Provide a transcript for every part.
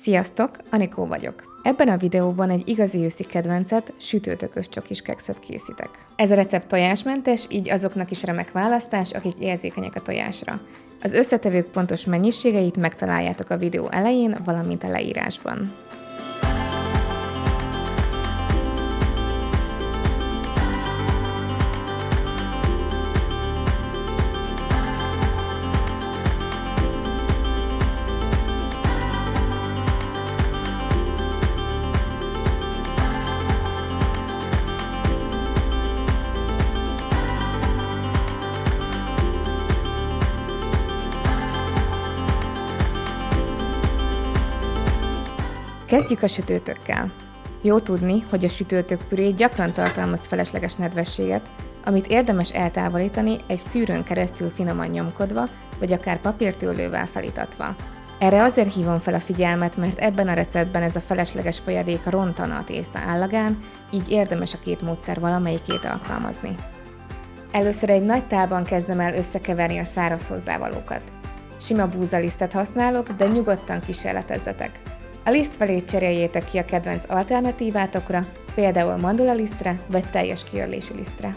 Sziasztok, Anikó vagyok. Ebben a videóban egy igazi őszi kedvencet, sütőtökös csokis kekszet készítek. Ez a recept tojásmentes, így azoknak is remek választás, akik érzékenyek a tojásra. Az összetevők pontos mennyiségeit megtaláljátok a videó elején, valamint a leírásban. Kezdjük a sütőtökkel. Jó tudni, hogy a sütőtök püré gyakran tartalmaz felesleges nedvességet, amit érdemes eltávolítani egy szűrőn keresztül finoman nyomkodva, vagy akár papírtőlővel felítatva. Erre azért hívom fel a figyelmet, mert ebben a receptben ez a felesleges folyadék rontana a tészta állagán, így érdemes a két módszer valamelyikét alkalmazni. Először egy nagy tálban kezdem el összekeverni a száraz hozzávalókat. Sima búzalisztet használok, de nyugodtan kísérletezzetek. A lisztfelét cseréljétek ki a kedvenc alternatívátokra, például mandulalisztre vagy teljes kiörlésű lisztre.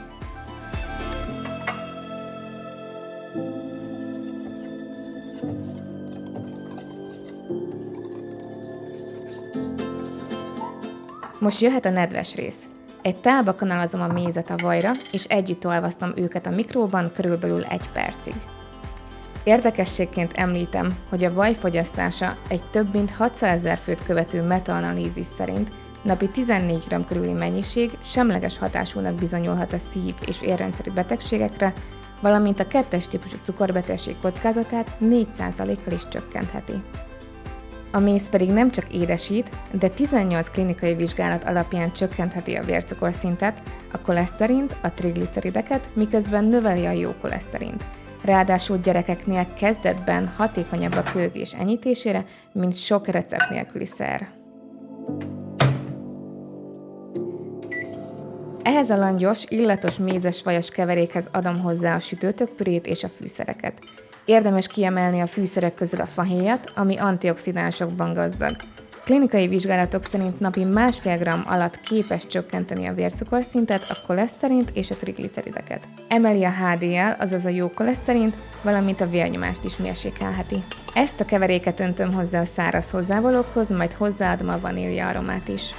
Most jöhet a nedves rész. Egy tálba kanalazom a mézet a vajra, és együtt olvasztom őket a mikróban körülbelül 1 percig. Érdekességként említem, hogy a vaj fogyasztása egy több mint 600 000 főt követő metaanalízis szerint napi 14 g körüli mennyiség semleges hatásúnak bizonyulhat a szív- és érrendszeri betegségekre, valamint a 2-es típusú cukorbetegség kockázatát 4%-kal is csökkentheti. A méz pedig nem csak édesít, de 18 klinikai vizsgálat alapján csökkentheti a vércukorszintet, a koleszterint, a triglicerideket, miközben növeli a jó koleszterint. Ráadásul gyerekeknél kezdetben hatékonyabb a kőgés enyhítésére, mint sok recept nélküli szer. Ehhez a langyos, illatos mézes vajas keverékhez adom hozzá a sütőtökpürét és a fűszereket. Érdemes kiemelni a fűszerek közül a fahéjat, ami antioxidánsokban gazdag. Klinikai vizsgálatok szerint napi 1,5 g alatt képes csökkenteni a vércukorszintet, a koleszterint és a triglicerideket. Emeli a HDL, azaz a jó koleszterint, valamint a vérnyomást is mérsékelheti. Ezt a keveréket öntöm hozzá a száraz hozzávalókhoz, majd hozzáadom a vanília aromát is.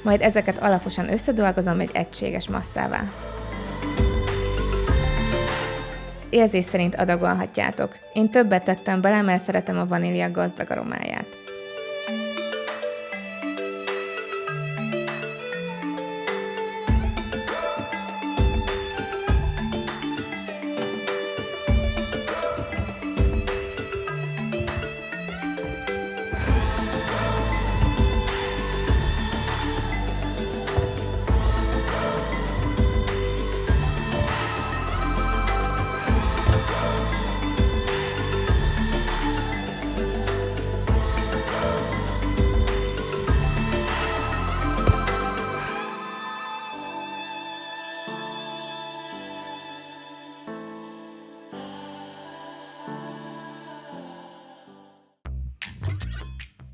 Majd ezeket alaposan összedolgozom egy egységes masszává. Érzés szerint adagolhatjátok. Én többet tettem bele, mert szeretem a vanília gazdag aromáját.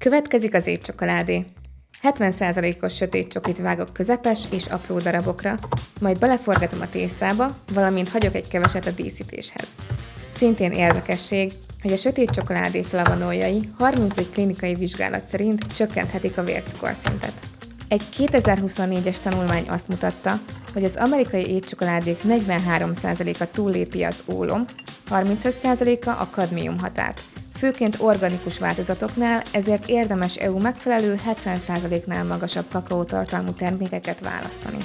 Következik az étcsokoládé. 70%-os sötét csokit vágok közepes és apró darabokra, majd beleforgatom a tésztába, valamint hagyok egy keveset a díszítéshez. Szintén érdekesség, hogy a sötét csokoládé flavonoljai 31 klinikai vizsgálat szerint csökkenthetik a vércukorszintet. Egy 2024-es tanulmány azt mutatta, hogy az amerikai étcsokoládék 43%-a túllépi az ólom, 35%-a a kadmium határt. Főként organikus változatoknál, ezért érdemes EU megfelelő 70%-nál magasabb kakaótartalmú termékeket választani.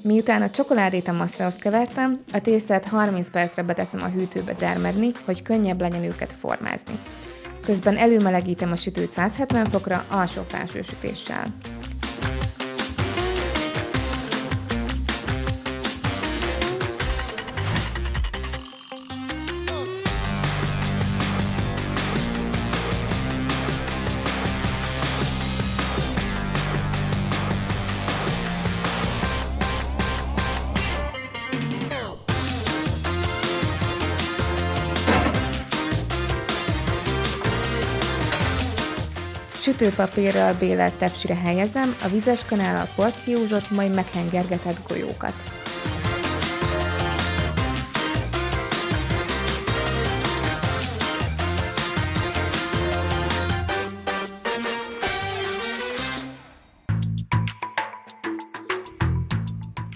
Miután a csokoládét a masszához kevertem, a tésztát 30 percre beteszem a hűtőbe dermedni, hogy könnyebb legyen őket formázni. Közben előmelegítem a sütőt 170 fokra alsó-felső sütéssel. Sütőpapírral bélelt tepsire helyezem a vizes kanállal porciózott, majd meghengergetett golyókat.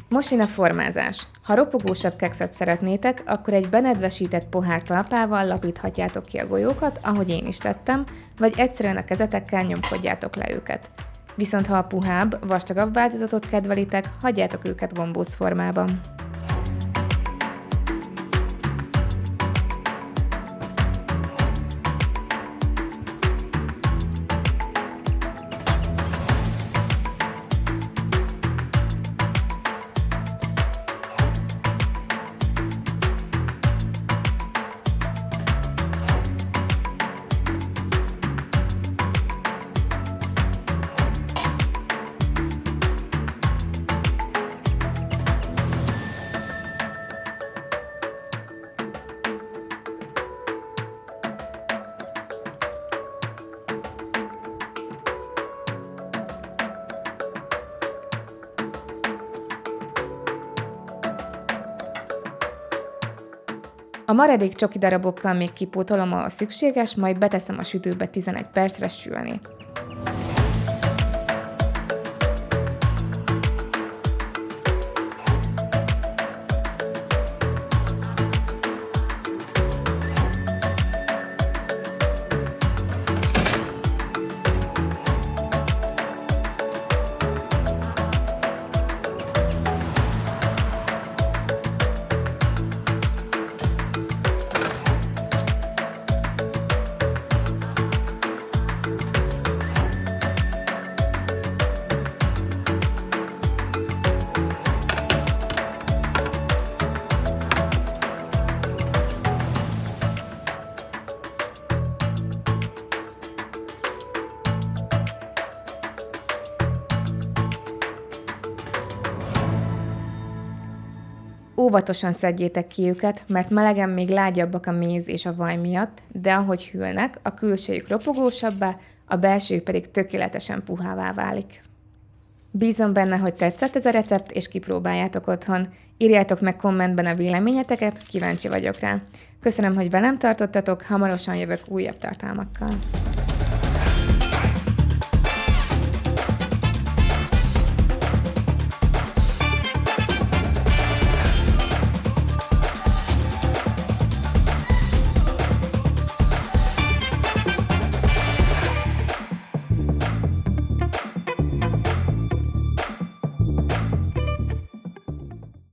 Most jön a formázás. Ha ropogósabb kekszet szeretnétek, akkor egy benedvesített pohár talpával lapíthatjátok ki a golyókat, ahogy én is tettem, vagy egyszerűen a kezetekkel nyomkodjátok le őket. Viszont ha a puhább, vastagabb változatot kedvelitek, hagyjátok őket gombóc formában. A maradék csoki darabokkal még kipótolom, ahol szükséges, majd beteszem a sütőbe 11 percre sülni. Óvatosan szedjétek ki őket, mert melegen még lágyabbak a méz és a vaj miatt, de ahogy hűlnek, a külsejük ropogósabbá, a belsejük pedig tökéletesen puhává válik. Bízom benne, hogy tetszett ez a recept, és kipróbáljátok otthon. Írjátok meg kommentben a véleményeteket, kíváncsi vagyok rá. Köszönöm, hogy velem tartottatok, hamarosan jövök újabb tartalmakkal.